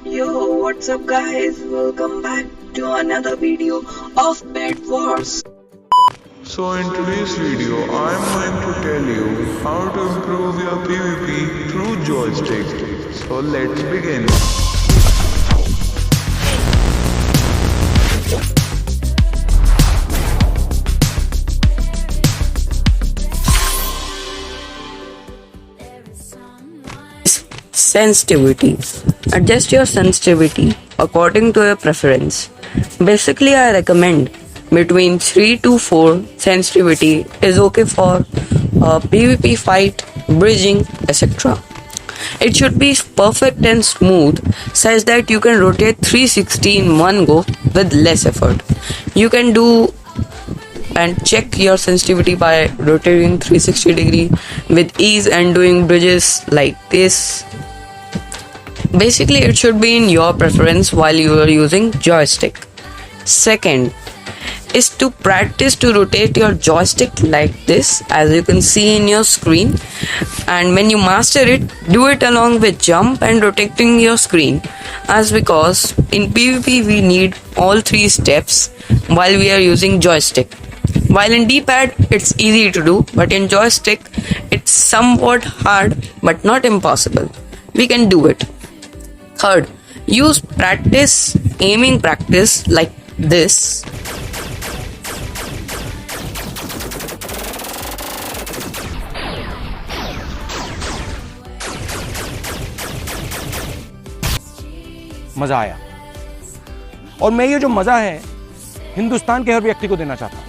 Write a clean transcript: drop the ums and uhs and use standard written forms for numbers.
Yo, what's up guys? Welcome back to another video of Bed Wars. So in today's video, I am going to tell you how to improve your PvP through Joystick. So let's begin. Sensitivity. Adjust your sensitivity according to your preference. Basically, I recommend between 3 to 4 sensitivity is okay for PvP fight, bridging, etc. It should be perfect and smooth such that you can rotate 360 in one go with less effort. You can do and check your sensitivity by rotating 360 degree with ease and doing bridges like this. Basically, it should be in your preference while you are using joystick. Second is to practice to rotate your joystick like this, as you can see in your screen, and when you master it, do it along with jump and rotating your screen, as because in PvP we need all three steps while we are using joystick. While in D-pad it's easy to do, but in joystick it's somewhat hard but not impossible. We can do it. Third, use practice, aiming practice like this. मज़ा आया और मैं ये जो मज़ा है हिंदुस्तान के हर व्यक्ति को देना चाहता हूँ।